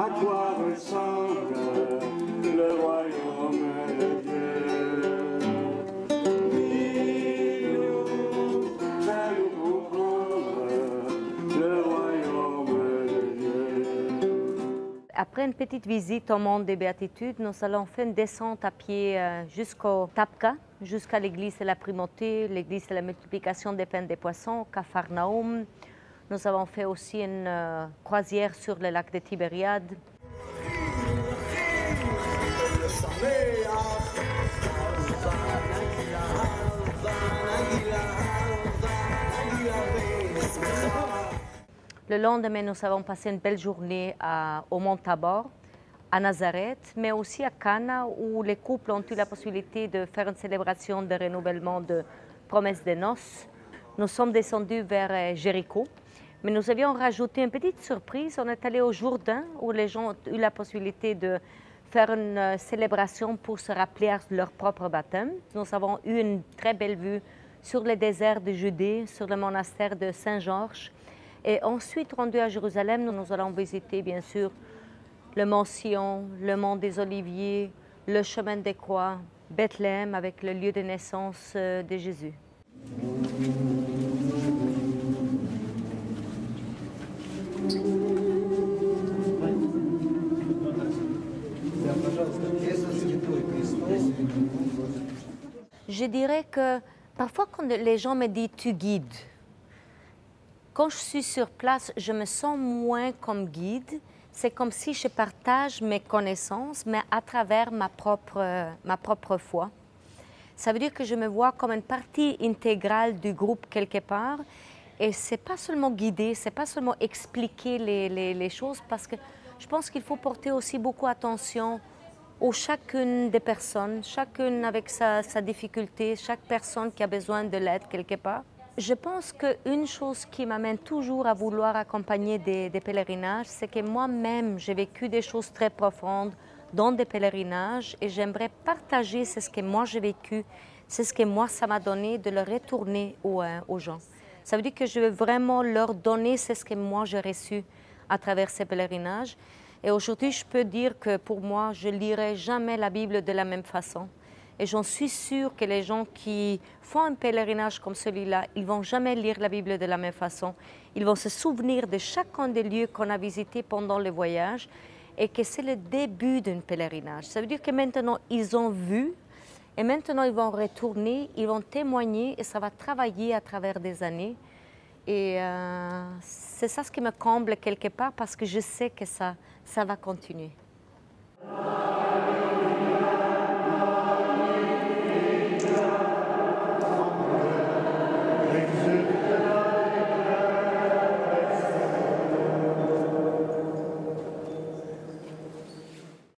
À quoi ressemble le royaume de Dieu? Dis-nous, fais-nous comprendre le royaume de Dieu. Après une petite visite au Mont des Béatitudes, nous allons faire une descente à pied jusqu'au Tabqa, jusqu'à l'église de la Primauté, l'église de la multiplication des pains et des poissons, Capharnaüm. Nous avons fait aussi une croisière sur le lac de Tibériade. Le lendemain, nous avons passé une belle journée au Mont Tabor, à Nazareth, mais aussi à Cana, où les couples ont eu la possibilité de faire une célébration de renouvellement de promesses de noces. Nous sommes descendus vers Jéricho, mais nous avions rajouté une petite surprise. On est allé au Jourdain, où les gens ont eu la possibilité de faire une célébration pour se rappeler à leur propre baptême. Nous avons eu une très belle vue sur le désert de Judée, sur le monastère de Saint-Georges. Et ensuite, rendu à Jérusalem, nous allons visiter bien sûr le mont Sion, le mont des Oliviers, le chemin des croix, Bethléem avec le lieu de naissance de Jésus. Je dirais que parfois quand les gens me disent « tu guides », quand je suis sur place, je me sens moins comme guide. C'est comme si je partage mes connaissances, mais à travers ma propre foi. Ça veut dire que je me vois comme une partie intégrale du groupe quelque part. Et ce n'est pas seulement guider, ce n'est pas seulement expliquer les choses, parce que je pense qu'il faut porter aussi beaucoup attention à chacune des personnes, chacune avec sa difficulté, chaque personne qui a besoin de l'aide quelque part. Je pense qu'une chose qui m'amène toujours à vouloir accompagner des pèlerinages, c'est que moi-même, j'ai vécu des choses très profondes dans des pèlerinages et j'aimerais partager ce que moi j'ai vécu, c'est ce que moi ça m'a donné, de le retourner aux gens. Ça veut dire que je veux vraiment leur donner ce que moi j'ai reçu à travers ces pèlerinages. Et aujourd'hui, je peux dire que pour moi, je ne lirai jamais la Bible de la même façon. Et j'en suis sûre que les gens qui font un pèlerinage comme celui-là, ils ne vont jamais lire la Bible de la même façon. Ils vont se souvenir de chacun des lieux qu'on a visités pendant le voyage et que c'est le début d'un pèlerinage. Ça veut dire que maintenant, ils ont vu et maintenant, ils vont retourner, ils vont témoigner et ça va travailler à travers des années. Et c'est ça ce qui me comble quelque part parce que je sais que ça va continuer.